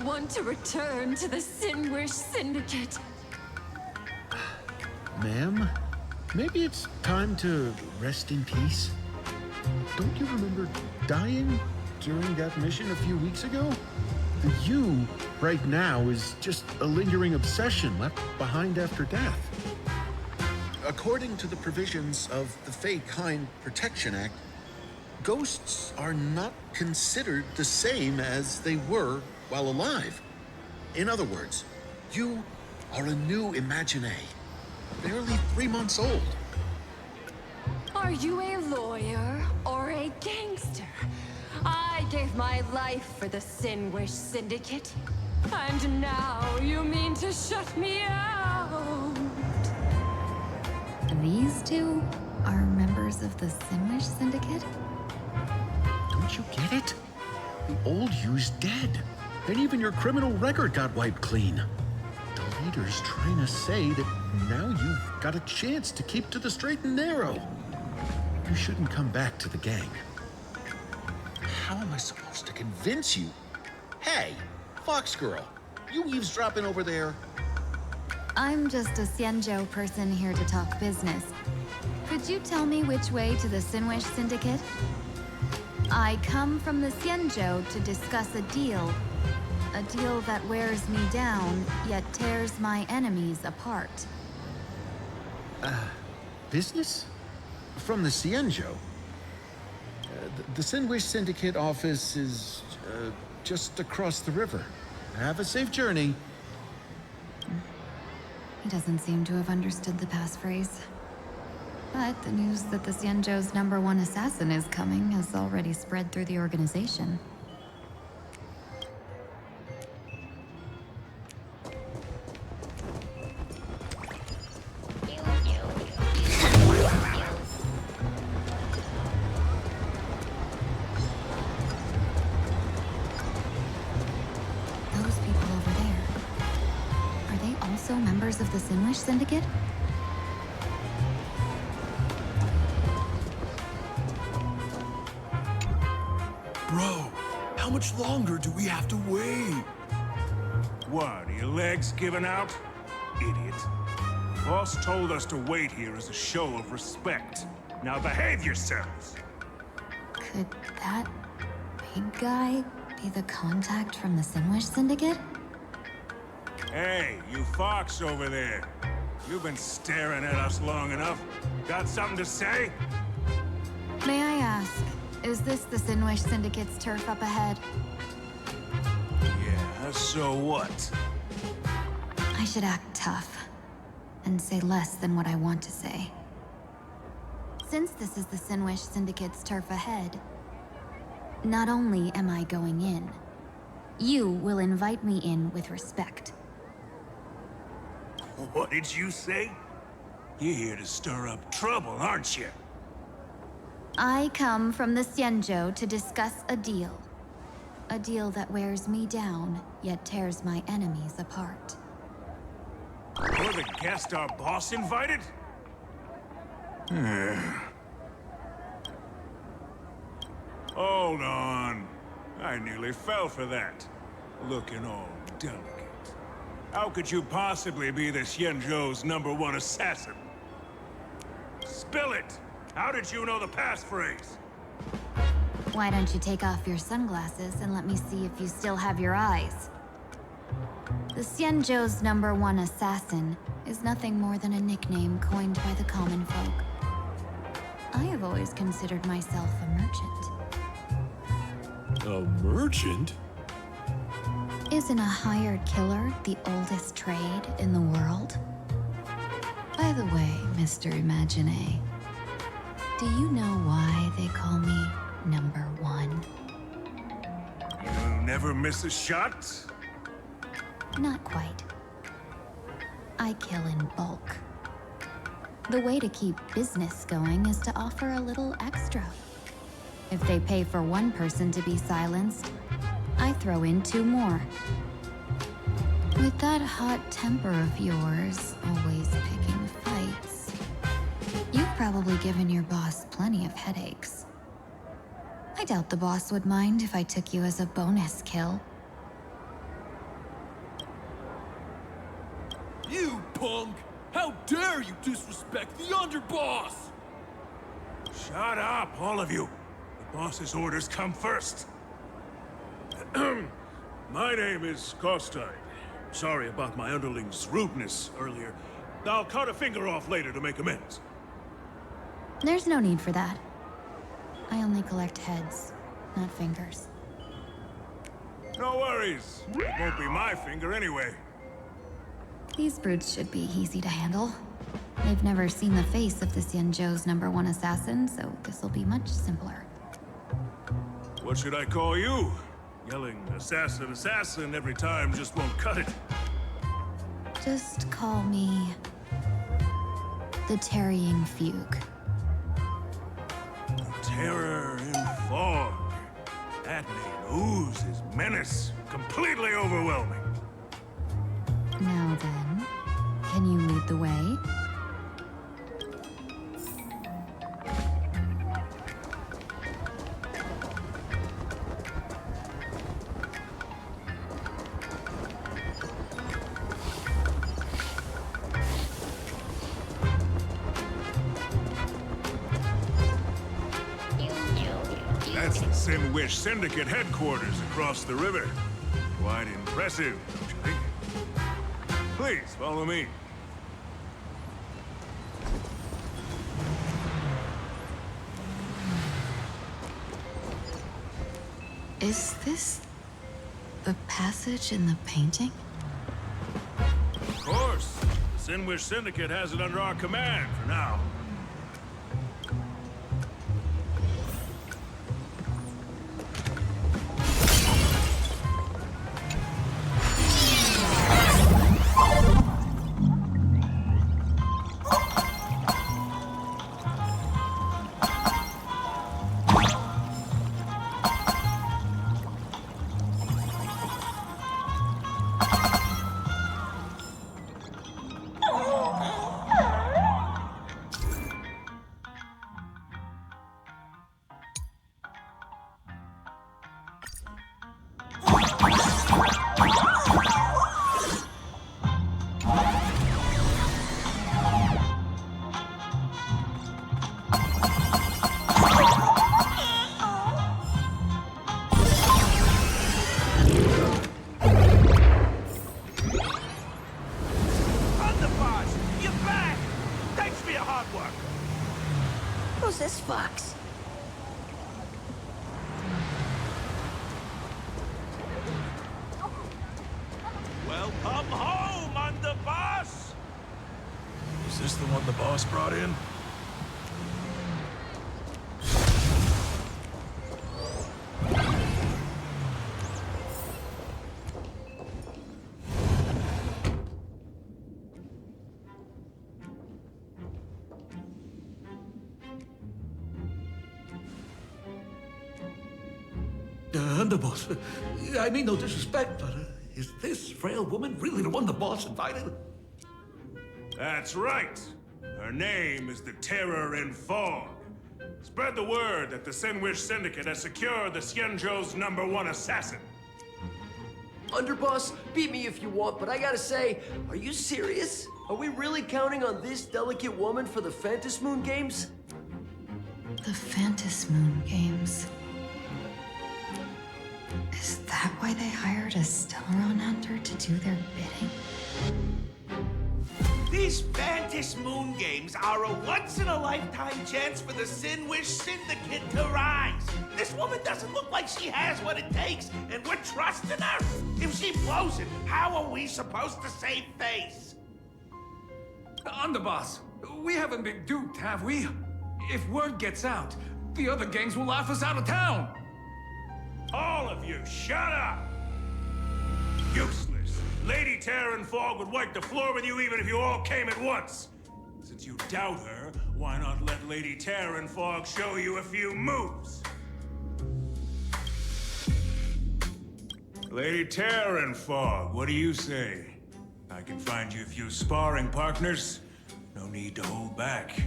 want to return to the Sinwish Syndicate. Ma'am, maybe it's time to rest in peace. Don't you remember dying during that mission a few weeks ago? The you right now is just a lingering obsession left behind after death. According to the provisions of the Fey-Kind Protection Act, ghosts are not considered the same as they were while alive. In other words, you are a new Imagine, barely 3 months old. Are you a lawyer or a gangster? I gave my life for the Sinwish Syndicate. And now you mean to shut me out? These two are members of the Sinwish Syndicate? Don't you get it? The old you's dead. And even your criminal record got wiped clean. The leader's trying to say that now you've got a chance to keep to the straight and narrow. You shouldn't come back to the gang. How am I supposed to convince you? Hey, Fox Girl, you eavesdropping over there? I'm just a Xianzhou person here to talk business. Could you tell me which way to the Sinwish Syndicate? I come from the Xianzhou to discuss a deal. A deal that wears me down, yet tears my enemies apart. Business? From the Xianzhou? The Sinwish Syndicate office is just across the river. Have a safe journey. He doesn't seem to have understood the passphrase. But the news that the Xianzhou's #1 assassin is coming has already spread through the organization. Those people over there, are they also members of the Sinwish Syndicate? Bro, how much longer do we have to wait? What, are your legs giving out? Idiot. Boss told us to wait here as a show of respect. Now behave yourselves! Could that big guy be the contact from the Sinwish Syndicate? Hey, you fox over there. You've been staring at us long enough. Got something to say? May I ask, is this the Sinwish Syndicate's turf up ahead? Yeah, so what? I should act tough and say less than what I want to say. Since this is the Sinwish Syndicate's turf ahead, not only am I going in, you will invite me in with respect. What did you say? You're here to stir up trouble, aren't you? I come from the Xianzhou to discuss a deal. A deal that wears me down, yet tears my enemies apart. You're the guest our boss invited? Hold on. I nearly fell for that. Looking all delicate. How could you possibly be the Xianzhou's #1 assassin? Spill it! How did you know the passphrase? Why don't you take off your sunglasses and let me see if you still have your eyes? The Xianzhou's #1 assassin is nothing more than a nickname coined by the common folk. I have always considered myself a merchant. A merchant? Isn't a hired killer the oldest trade in the world? By the way, Mr. Imagine, do you know why they call me #1? You never miss a shot? Not quite. I kill in bulk. The way to keep business going is to offer a little extra. If they pay for one person to be silenced, I throw in 2 more. With that hot temper of yours, always picking fights, you've probably given your boss plenty of headaches. I doubt the boss would mind if I took you as a bonus kill. punk! How dare you disrespect the underboss! Shut up, all of you. The boss's orders come first. My name is Kostine. Sorry about my underling's rudeness earlier. I'll cut a finger off later to make amends. There's no need for that. I only collect heads, not fingers. No worries. It won't be my finger anyway. These brutes should be easy to handle. They've never seen the face of the Xianzhou's #1 assassin, so this'll be much simpler. What should I call you? Yelling assassin, assassin every time just won't cut it. Just call me... the Tarrying Fugue. Terror in fog. That name oozes menace. Completely overwhelming. Now then, can you lead the way? That's the Sin Wish Syndicate headquarters across the river. Quite impressive, don't you think? Please, follow me. Is this the passage in the painting? Of course. The Sin Wish Syndicate has it under our command for now. Who's this fox? Welcome home, underboss! Is this the one the boss brought in? Underboss, I mean no disrespect, but is this frail woman really the one the boss invited? That's right. Her name is the Terror in Fog. Spread the word that the Sin Wish Syndicate has secured the Xianzhou's #1 assassin. Underboss, beat me if you want, but I gotta say, are you serious? Are we really counting on this delicate woman for the Phantasmoon Games? The Phantasmoon Games. Is that why they hired a Stellaron hunter to do their bidding? These Phantasmoon Games are a once-in-a-lifetime chance for the Sin Wish Syndicate to rise. This woman doesn't look like she has what it takes, and we're trusting her. If she blows it, how are we supposed to save face? Underboss, we haven't been duped, have we? If word gets out, the other gangs will laugh us out of town. All of you, shut up! Useless. Lady Terror in Fog would wipe the floor with you even if you all came at once. Since you doubt her, why not let Lady Terror in Fog show you a few moves? Lady Terror in Fog, what do you say? I can find you a few sparring partners. No need to hold back.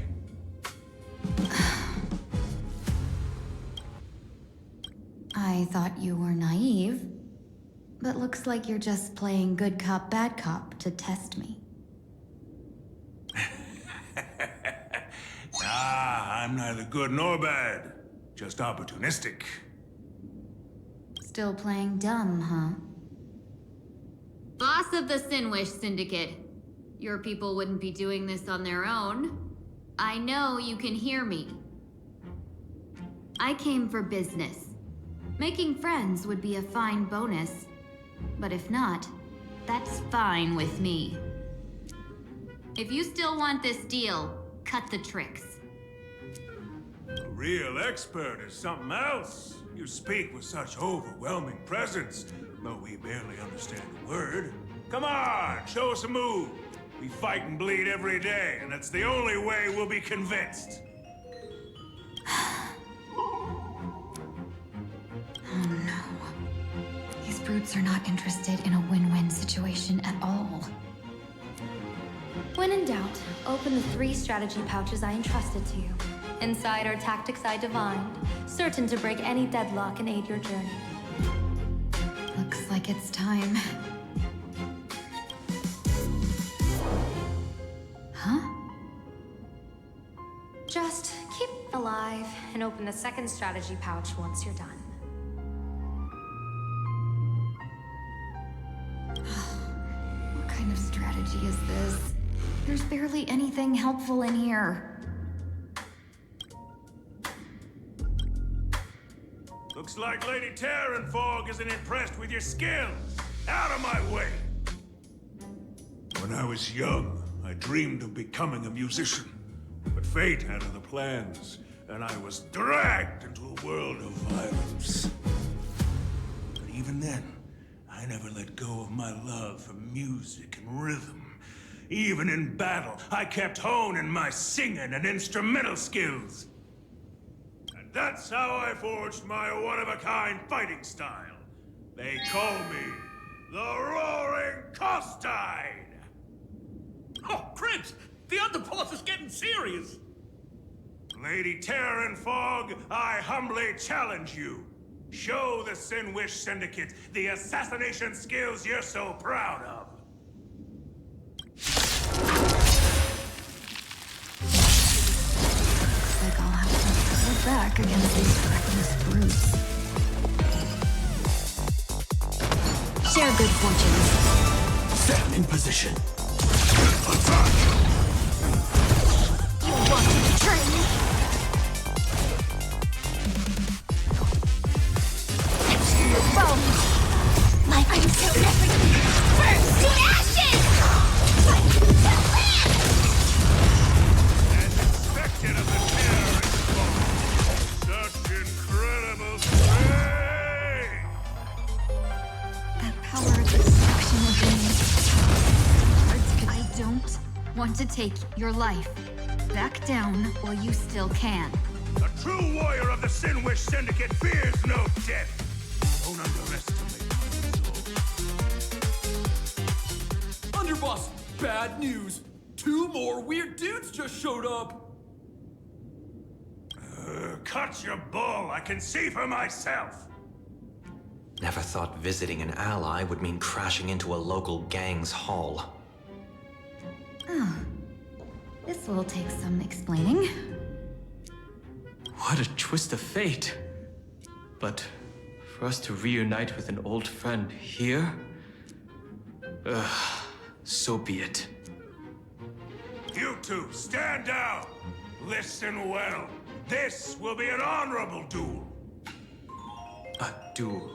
I thought you were naive, but looks like you're just playing good cop, bad cop to test me. I'm neither good nor bad, just opportunistic. Still playing dumb, huh? Boss of the Sinwish Syndicate. Your people wouldn't be doing this on their own. I know you can hear me. I came for business. Making friends would be a fine bonus. But if not, that's fine with me. If you still want this deal, cut the tricks. A real expert is something else. You speak with such overwhelming presence, though we barely understand a word. Come on, show us a move. We fight and bleed every day, and that's the only way we'll be convinced. Oh no. These brutes are not interested in a win-win situation at all. When in doubt, open the 3 strategy pouches I entrusted to you. Inside are tactics I divined, certain to break any deadlock and aid your journey. Looks like it's time. Huh? Just keep alive and open the 2nd strategy pouch once you're done. What kind of strategy is this? There's barely anything helpful in here. Looks like Lady Terranfog isn't impressed with your skills. Out of my way! When I was young, I dreamed of becoming a musician. But fate had other plans, and I was dragged into a world of violence. But even then, I never let go of my love for music and rhythm. Even in battle, I kept honing my singing and instrumental skills. And that's how I forged my one-of-a-kind fighting style. They call me the Roaring Costine! Oh, Prince! The underboss is getting serious! Lady Terranfog, I humbly challenge you. Show the Sinwish Syndicate the assassination skills you're so proud of. Looks like I'll have to hold back against these reckless brutes. Share good fortunes. Stand in position. Attack! You want to betray me? To your bones! Like until everything burns to ashes! Fight to live! As expected of the terrorist, such incredible strength! That power of destruction within me. I don't want to take your life. Back down while you still can. A true warrior of the Sinwish Syndicate fears no death. Don't underestimate my resolve. Underboss, bad news. 2 more weird dudes just showed up. Cut your bull. I can see for myself. Never thought visiting an ally would mean crashing into a local gang's hall. Oh. This will take some explaining. What a twist of fate. But for us to reunite with an old friend here? So be it. You two, stand down. Listen well. This will be an honorable duel. A duel.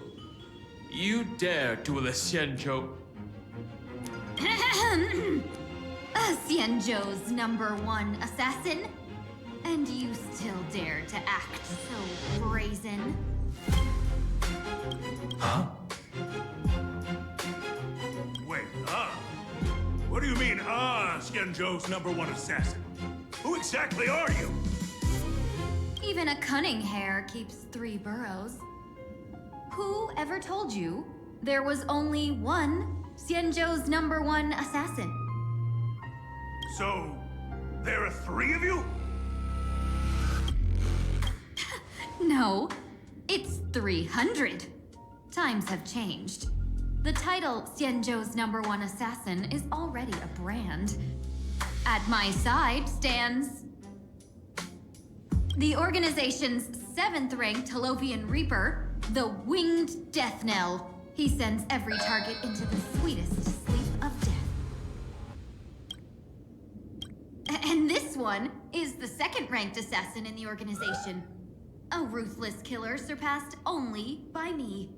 You dare duel a Xianzhou? Xianzhou's #1 assassin? And you still dare to act so brazen? Huh? Wait, What do you mean, Xianzhou's #1 assassin? Who exactly are you? Even a cunning hare keeps 3 burrows. Who ever told you there was only one Xianzhou's #1 assassin? So, there are 3 of you? No, it's 300. Times have changed. The title Xianzhou's #1 assassin is already a brand. At my side stands... The organization's 7th-ranked Holovian Reaper, the Winged Death Knell. He sends every target into the sweetest sleep of death. And this one is the 2nd-ranked assassin in the organization. A ruthless killer surpassed only by me.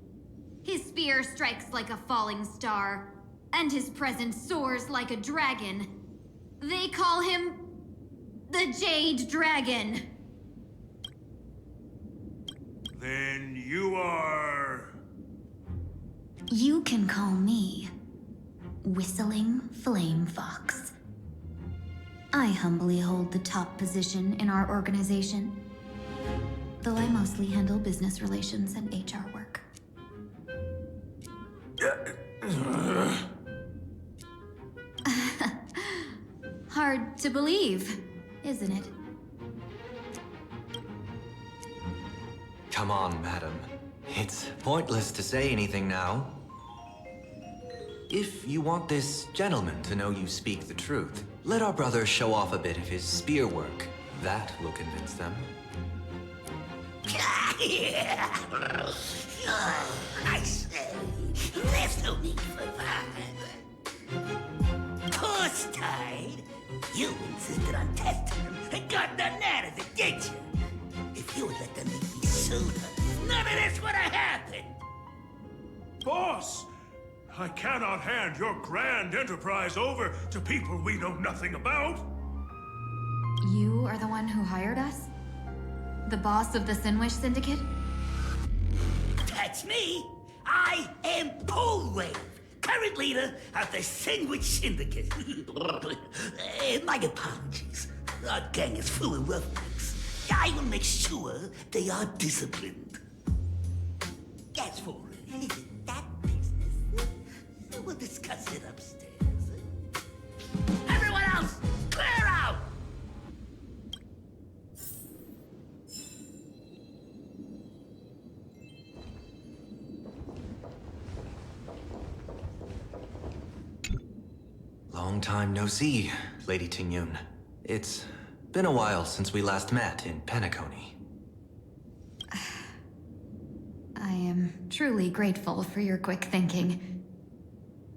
His spear strikes like a falling star, and his presence soars like a dragon. They call him the Jade Dragon. Then you are... You can call me Whistling Flame Fox. I humbly hold the top position in our organization, though I mostly handle business relations and HR work. Hard to believe, isn't it? Come on, madam. It's pointless to say anything now. If you want this gentleman to know you speak the truth, let our brother show off a bit of his spear work. That will convince them. I say, there's no need for that. Course tied. You insisted on testing him and got nothing out of it, did you? If you would let them meet me sooner, none of this would have happened. Boss! I cannot hand your grand enterprise over to people we know nothing about. You are the one who hired us? The boss of the Sinwish Syndicate? That's me. I am Polwave, current leader of the Sandwich Syndicate. My apologies. Our gang is full of roughnecks. I will make sure they are disciplined. As for that business, we'll discuss it upstairs. Everyone else, clear out! Long time no see, Lady Tingyun. It's been a while since we last met in Penacony. I am truly grateful for your quick thinking.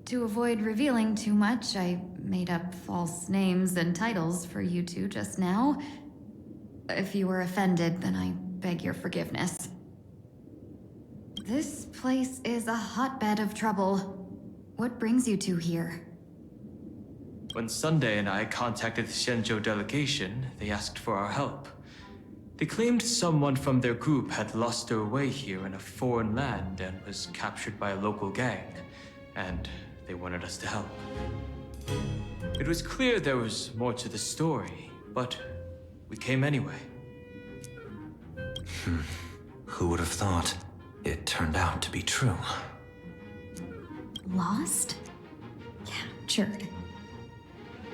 To avoid revealing too much, I made up false names and titles for you two just now. If you were offended, then I beg your forgiveness. This place is a hotbed of trouble. What brings you two here? When Sunday and I contacted the Shenzhou delegation, they asked for our help. They claimed someone from their group had lost their way here in a foreign land and was captured by a local gang, and they wanted us to help. It was clear there was more to the story, but we came anyway. Who would have thought? It turned out to be true. Lost? Captured.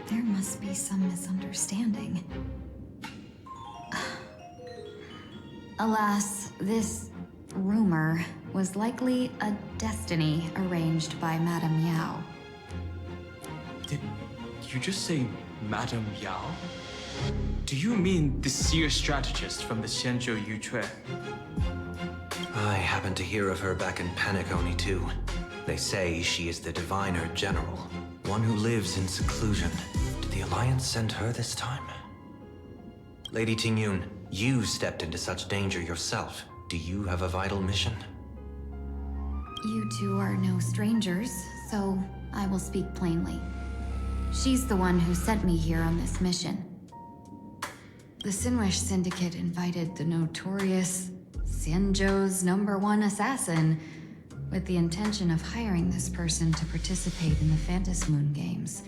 There must be some misunderstanding. Alas, this rumor was likely a destiny arranged by Madam Yao. Did you just say Madam Yao? Do you mean the Seer Strategist from the Shenzhou Yutue? I happened to hear of her back in Penacony too. They say she is the Diviner General, one who lives in seclusion. Did the Alliance send her this time? Lady Tingyun, you stepped into such danger yourself. Do you have a vital mission? You two are no strangers, so I will speak plainly. She's the one who sent me here on this mission. The Sinwish Syndicate invited the notorious Xianzhou's #1 assassin with the intention of hiring this person to participate in the Phantom Moon Games.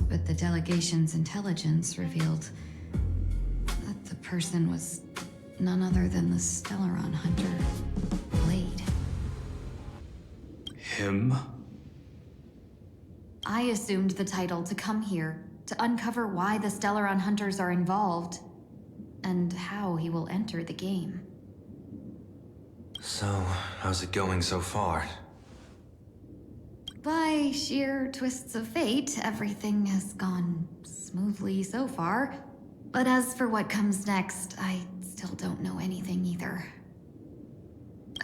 But the delegation's intelligence revealed that the person was none other than the Stellaron hunter, Blade. Him? I assumed the title to come here to uncover why the Stellaron hunters are involved and how he will enter the game. So, how's it going so far? By sheer twists of fate, everything has gone smoothly so far. But as for what comes next, I still don't know anything either.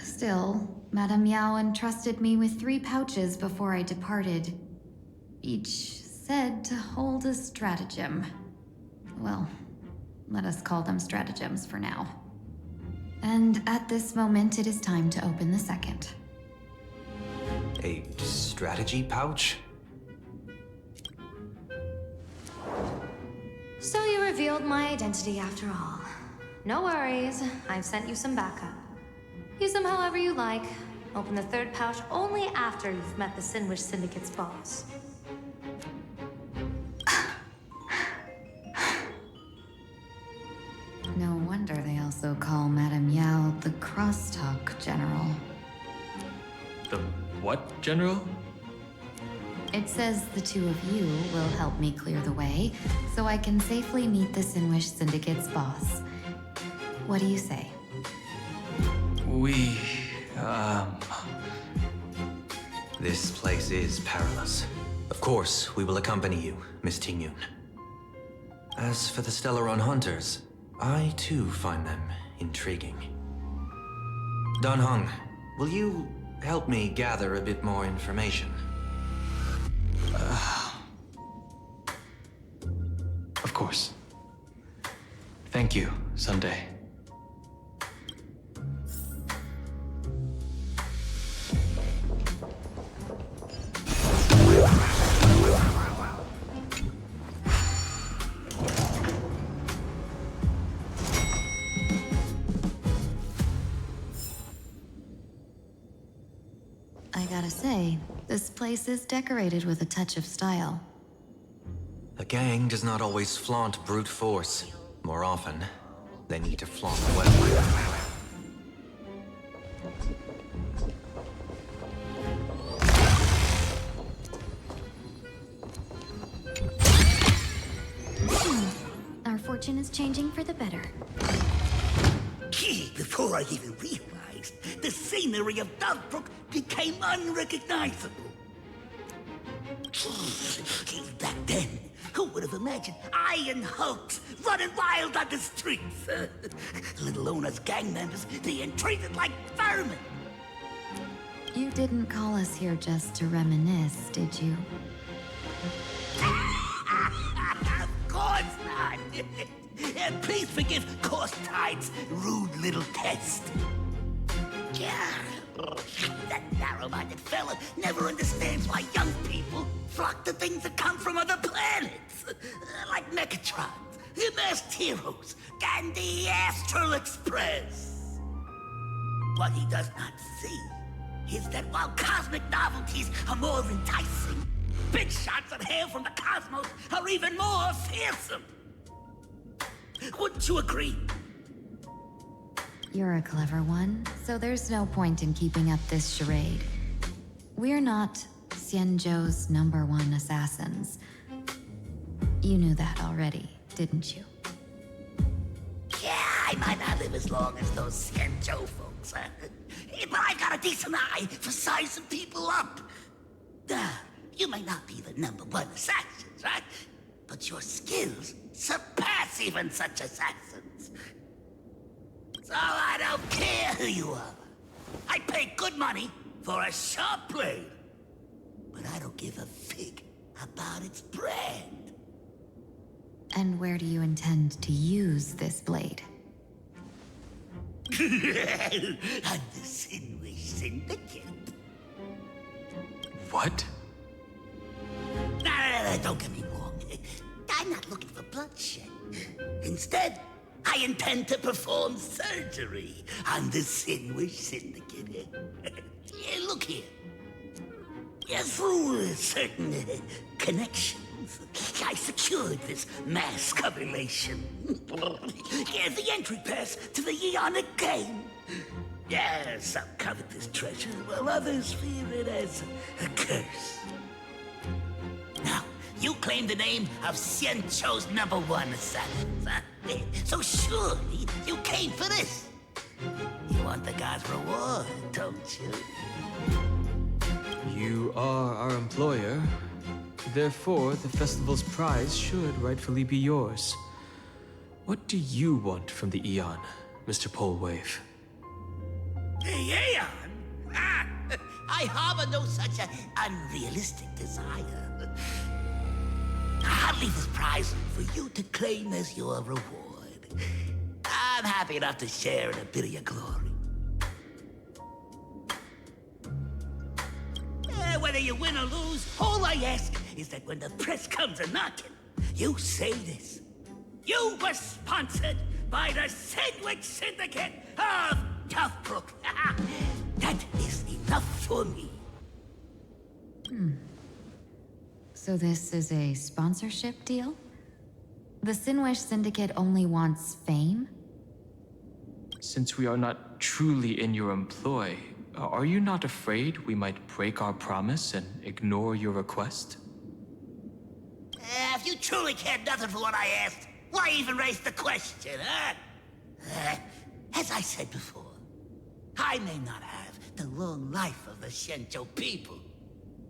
Still, Madam Yao entrusted me with 3 pouches before I departed. Each said to hold a stratagem. Well, let us call them stratagems for now. And at this moment, it is time to open the second. A strategy pouch? So you revealed my identity after all. No worries, I've sent you some backup. Use them however you like. Open the 3rd pouch only after you've met the Sinwish Syndicate's boss. No wonder they also call Madam Yao the Crosstalk General. The what, General? It says the 2 of you will help me clear the way, so I can safely meet the Sinwish Syndicate's boss. What do you say? This place is perilous. Of course, we will accompany you, Miss Tingyun. As for the Stellaron Hunters, I too find them intriguing. Dan Heng, will you help me gather a bit more information? Of course. Thank you, Sunday. I gotta say, this place is decorated with a touch of style. A gang does not always flaunt brute force. More often, they need to flaunt weapons. Our fortune is changing for the better. Gee, before I even realized, the scenery of Dovebrook became unrecognizable. Back then, who would have imagined Iron Hulks running wild on the streets? Let alone us gang members being treated like vermin. You didn't call us here just to reminisce, did you? Of course not. And please forgive Korstide's rude little test. That narrow-minded fella never understands why young people flock to things that come from other planets. Like Mechatrons, the Masked Heroes, and the Astral Express. What he does not see is that while cosmic novelties are more enticing, big shots of hail from the cosmos are even more fearsome. Wouldn't you agree? You're a clever one, so there's no point in keeping up this charade. We're not Xianzhou's #1 assassins. You knew that already, didn't you? Yeah, I might not live as long as those Xianzhou folks, but I've got a decent eye for sizing people up. You may not be the #1 assassins, right? But your skills surpass even such assassins. So I don't care who you are. I pay good money for a sharp blade. But I don't give a fig about its brand. And where do you intend to use this blade? On the Sinwish Syndicate. What? No, don't get me wrong. I'm not looking for bloodshed. Instead, I intend to perform surgery on the Sinwish Syndicate. Look here. Through certain connections, I secured this mass correlation. The entry pass to the Eonic game. Some covet this treasure, while others fear it as a curse. Now, you claim the name of Xianzhou's #1 assassin, so surely you came for this. You want the god's reward, don't you? You are our employer. Therefore, the festival's prize should rightfully be yours. What do you want from the Eon, Mr. Polwave? Aeon? Ah, I harbor no such an unrealistic desire. I'll leave this prize for you to claim as your reward. I'm happy enough to share in a bit of your glory. Whether you win or lose, all I ask is that when the press comes a-knocking, you say this. You were sponsored by the Sandwich Syndicate of Toughbrook. That is enough for me. So this is a sponsorship deal? The Sinwish Syndicate only wants fame? Since we are not truly in your employ, are you not afraid we might break our promise and ignore your request? If you truly cared nothing for what I asked, why even raise the question, huh? As I said before, I may not have the long life of the Shenzhou people,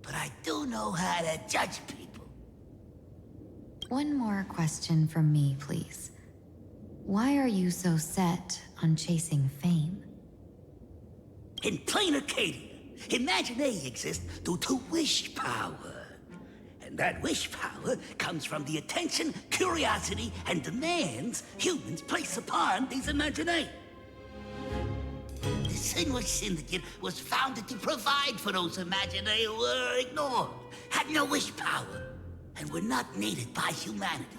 but I do know how to judge people. One more question from me, please. Why are you so set on chasing fame? In plain Arcadia, Imagination exists due to wish power. And that wish power comes from the attention, curiosity, and demands humans place upon these imaginations. The Sinwish Syndicate was founded to provide for those imaginations who were ignored, had no wish power, and were not needed by humanity.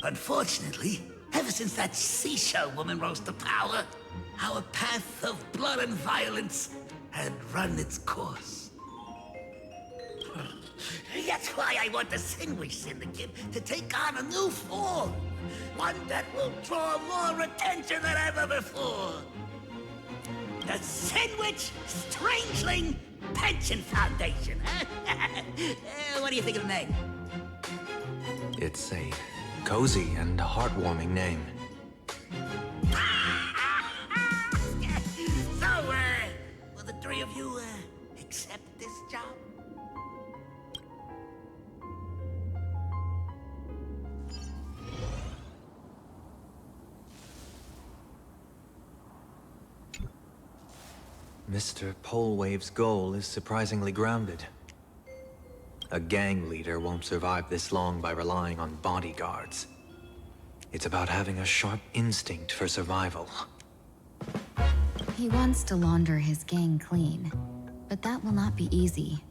Unfortunately, ever since that seashell woman rose to power, our path of blood and violence had run its course. That's why I want the Sinwish Syndicate to take on a new form. One that will draw more attention than ever before. The Sinwish Strangeling Pension Foundation, huh? What do you think of the name? It's a cozy and heartwarming name. So, will the three of you, accept this job? Mr. Polwave's goal is surprisingly grounded. A gang leader won't survive this long by relying on bodyguards. It's about having a sharp instinct for survival. He wants to launder his gang clean, but that will not be easy.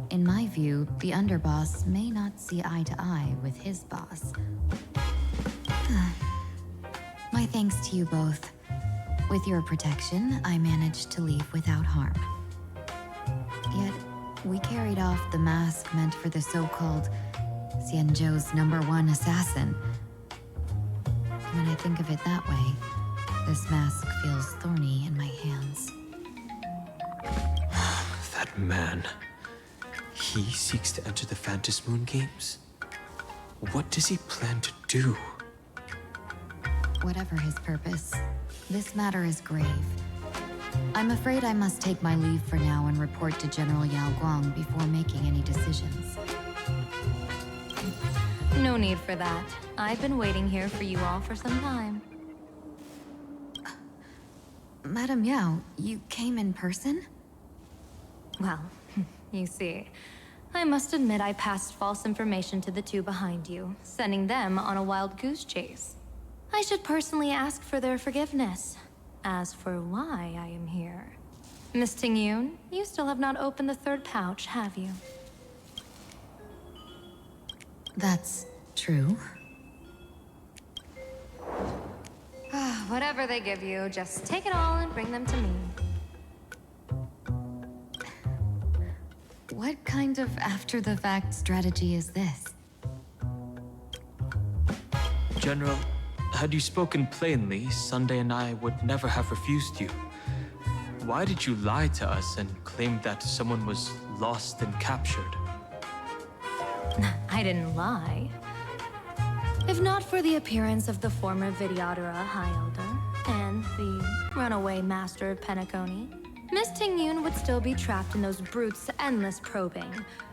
In my view, the underboss may not see eye to eye with his boss. My thanks to you both. With your protection, I managed to leave without harm. Yet, we carried off the mask meant for the so-called Xianzhou's #1 assassin. When I think of it that way, this mask feels thorny in my hands. That man. He seeks to enter the Phantom Moon Games? What does he plan to do? Whatever his purpose, this matter is grave. I'm afraid I must take my leave for now and report to General Yao Guang before making any decisions. No need for that. I've been waiting here for you all for some time. Madam Yao, you came in person? Well, you see, I must admit I passed false information to the two behind you, sending them on a wild goose chase. I should personally ask for their forgiveness. As for why I am here, Miss Tingyun, you still have not opened the third pouch, have you? That's true. Whatever they give you, just take it all and bring them to me. What kind of after-the-fact strategy is this? General, had you spoken plainly, Sunday and I would never have refused you. Why did you lie to us and claim that someone was lost and captured? I didn't lie. If not for the appearance of the former Vidyadhara High Elder and the runaway Master of Penacony, Miss Tingyun would still be trapped in those brutes' endless probing.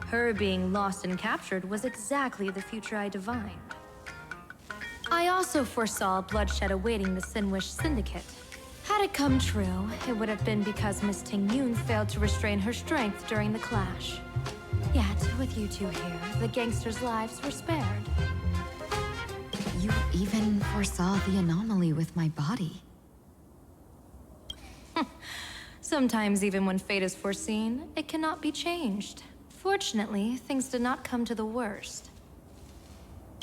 Her being lost and captured was exactly the future I divined. I also foresaw bloodshed awaiting the Sinwish Syndicate. Had it come true, it would have been because Miss Tingyun failed to restrain her strength during the clash. Yet, with you two here, the gangsters' lives were spared. You even foresaw the anomaly with my body. Sometimes, even when fate is foreseen, it cannot be changed. Fortunately, things did not come to the worst.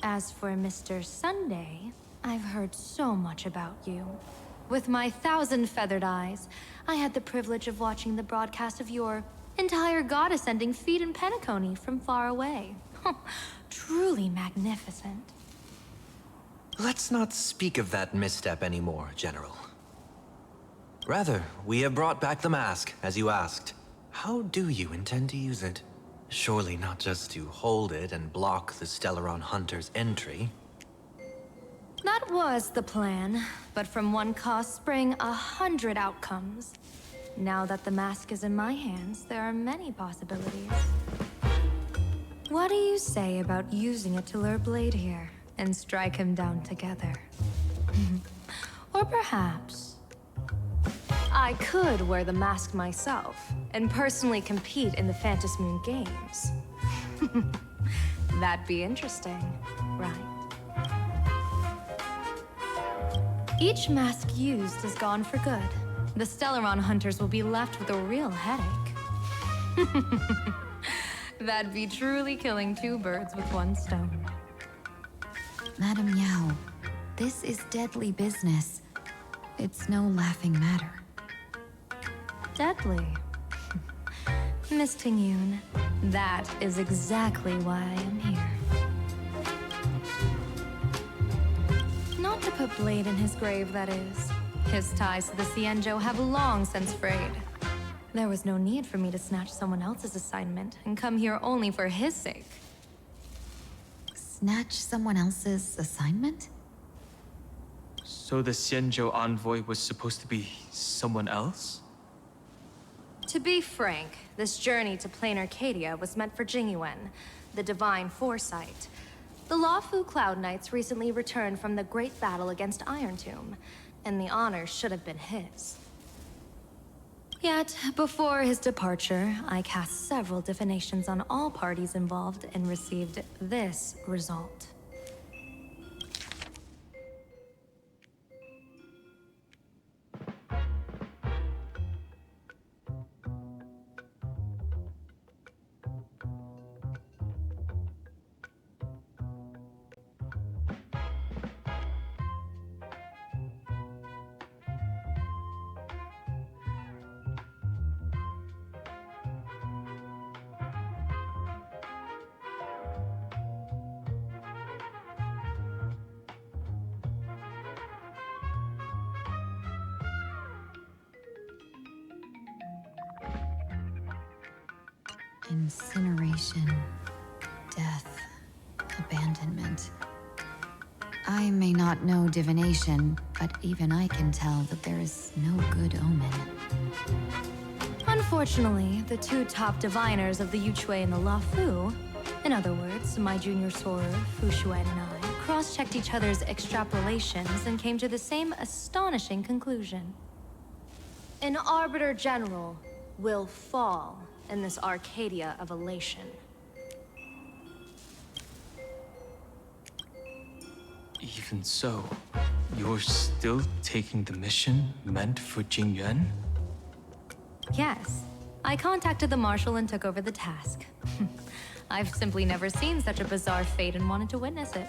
As for Mr. Sunday, I've heard so much about you. With my 1,000 feathered eyes, I had the privilege of watching the broadcast of your entire god-ascending feat in Penacony from far away. Truly magnificent. Let's not speak of that misstep anymore, General. Rather, we have brought back the mask, as you asked. How do you intend to use it? Surely not just to hold it and block the Stellaron Hunter's entry. That was the plan, but from one cause sprang 100 outcomes. Now that the mask is in my hands, there are many possibilities. What do you say about using it to lure Blade here, and strike him down together? Or perhaps I could wear the mask myself, and personally compete in the Phantasmoon Games. That'd be interesting, right? Each mask used is gone for good. The Stellaron hunters will be left with a real headache. That'd be truly killing two birds with one stone. Madam Yao, this is deadly business. It's no laughing matter. Deadly. Miss Tingyun, that is exactly why I am here. Not to put Blade in his grave, that is. His ties to the Xianzhou have long since frayed. There was no need for me to snatch someone else's assignment and come here only for his sake. Snatch someone else's assignment? So the Xianzhou envoy was supposed to be someone else? To be frank, this journey to Plain Arcadia was meant for Qingque, the Divine Foresight. The Lawfu Cloud Knights recently returned from the great battle against Iron Tomb, and the honor should have been his. Yet, before his departure, I cast several divinations on all parties involved and received this result. Incineration, death, abandonment. I may not know divination, but even I can tell that there is no good omen. Unfortunately, the two top diviners of the Yuchui and the Lawfu, in other words, my junior soror, Fu Xuan and I, cross-checked each other's extrapolations and came to the same astonishing conclusion. An Arbiter General will fall in this Arcadia of elation. Even so, you're still taking the mission meant for Qingque? Yes. I contacted the Marshal and took over the task. I've simply never seen such a bizarre fate and wanted to witness it.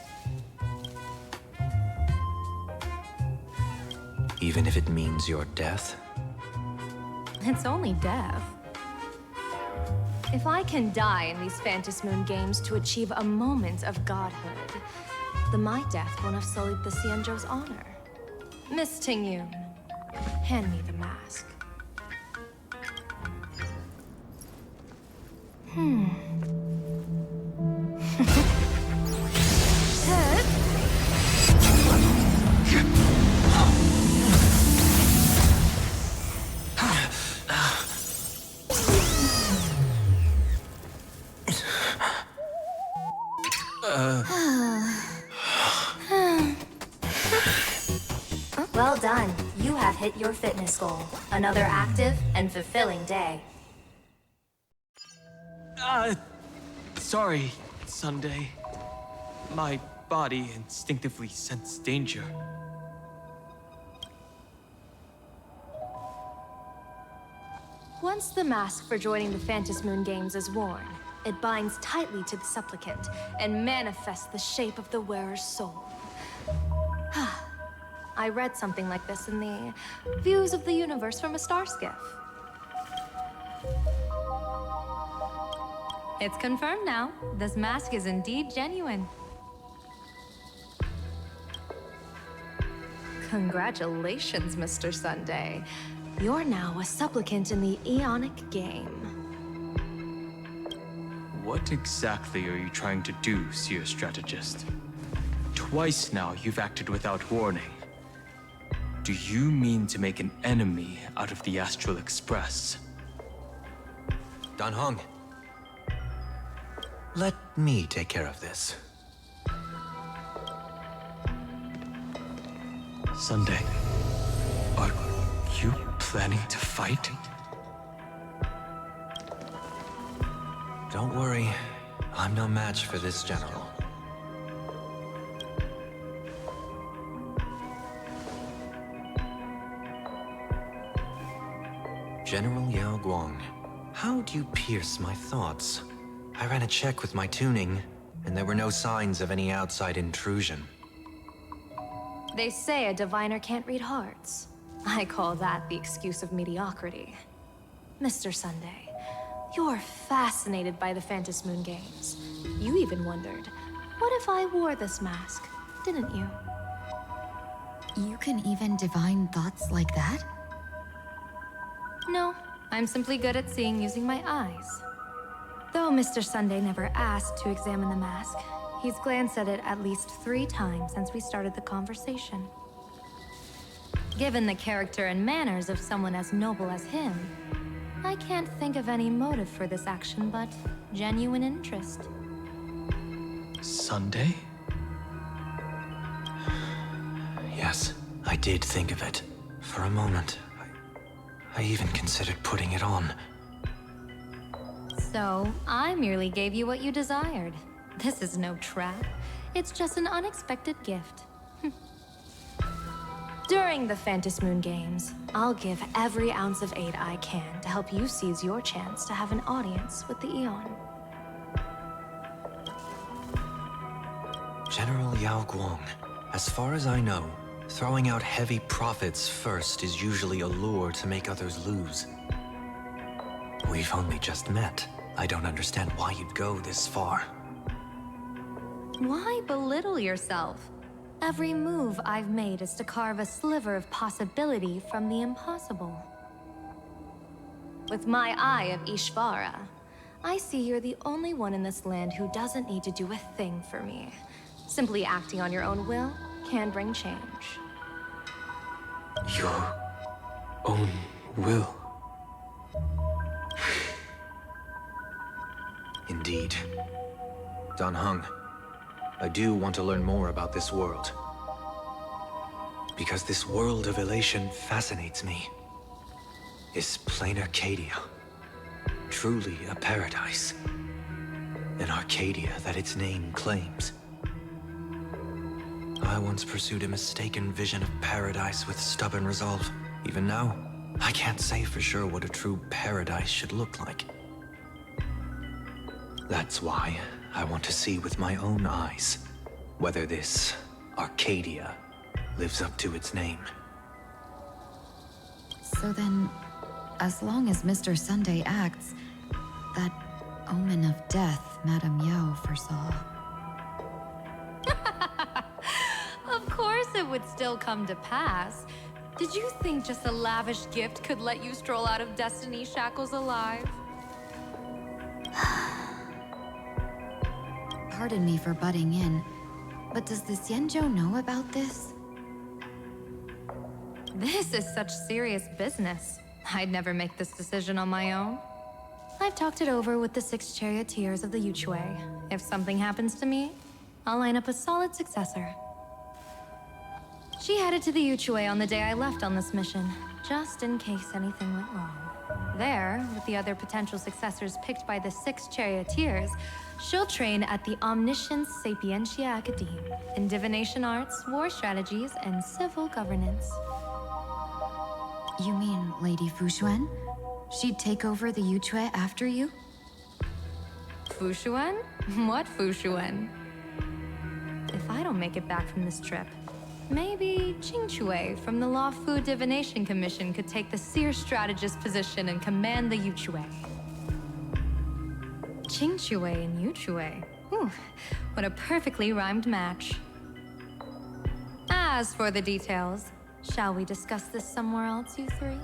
Even if it means your death? It's only death. If I can die in these Phantasmoon Games to achieve a moment of godhood, then my death won't have sullied the Xianzhou's honor. Miss Tingyun, hand me the mask. Well done. You have hit your fitness goal. Another active and fulfilling day. Sorry, Sunday. My body instinctively sensed danger. Once the mask for joining the Phantom Moon Games is worn, it binds tightly to the Supplicant and manifests the shape of the wearer's soul. I read something like this in the Views of the Universe from a Star Skiff. It's confirmed now. This mask is indeed genuine. Congratulations, Mr. Sunday. You're now a supplicant in the Aeonic game. What exactly are you trying to do, Seer Strategist? Twice now you've acted without warning. Do you mean to make an enemy out of the Astral Express? Dan Heng. Let me take care of this. Sunday, are you planning to fight? Don't worry. I'm no match for this general. General Yao Guang, how do you pierce my thoughts? I ran a check with my tuning, and there were no signs of any outside intrusion. They say a diviner can't read hearts. I call that the excuse of mediocrity. Mr. Sunday, you're fascinated by the Phantom Moon Games. You even wondered, what if I wore this mask, didn't you? You can even divine thoughts like that? No, I'm simply good at seeing using my eyes. Though Mr. Sunday never asked to examine the mask, he's glanced at it at least 3 times since we started the conversation. Given the character and manners of someone as noble as him, I can't think of any motive for this action but genuine interest. Sunday? Yes, I did think of it. For a moment, I even considered putting it on. So, I merely gave you what you desired. This is no trap. It's just an unexpected gift. During the Phantom Moon Games, I'll give every ounce of aid I can to help you seize your chance to have an audience with the Aeon. General Yao Guang, as far as I know, throwing out heavy profits first is usually a lure to make others lose. We've only just met. I don't understand why you'd go this far. Why belittle yourself? Every move I've made is to carve a sliver of possibility from the impossible. With my eye of Ishvara, I see you're the only one in this land who doesn't need to do a thing for me. Simply acting on your own will can bring change. Your own will? Indeed. Dan Heng, I do want to learn more about this world. Because this world of elation fascinates me. Is plain Arcadia truly a paradise? An Arcadia that its name claims? I once pursued a mistaken vision of paradise with stubborn resolve. Even now, I can't say for sure what a true paradise should look like. That's why I want to see with my own eyes whether this Arcadia lives up to its name. So then, as long as Mr. Sunday acts, that omen of death Madam Yao foresaw. Of course it would still come to pass. Did you think just a lavish gift could let you stroll out of Destiny's shackles alive? Pardon me for butting in, but does the Xianzhou know about this? This is such serious business. I'd never make this decision on my own. I've talked it over with the 6 charioteers of the Qingque. If something happens to me, I'll line up a solid successor. She headed to the Yuchue on the day I left on this mission, just in case anything went wrong. There, with the other potential successors picked by the 6 charioteers, she'll train at the Omniscience Sapientia Academe in divination arts, war strategies, and civil governance. You mean Lady Fushuan? She'd take over the Yuchue after you? Fushuan? What Fushuan? If I don't make it back from this trip, maybe Qingque from the Law Fu Divination Commission could take the Seer Strategist position and command the Yuchue. Qingque and Yuchue. Ooh, what a perfectly rhymed match. As for the details, shall we discuss this somewhere else, you three?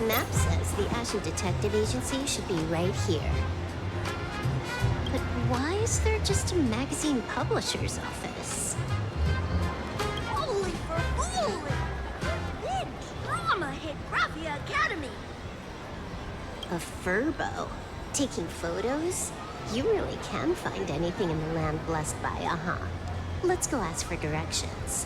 Map says the Ashen Detective Agency should be right here. But why is there just a magazine publisher's office? Holy for holy! Big drama hit Raffia Academy! A furbo? Taking photos? You really can find anything in the land blessed by, huh? Let's go ask for directions.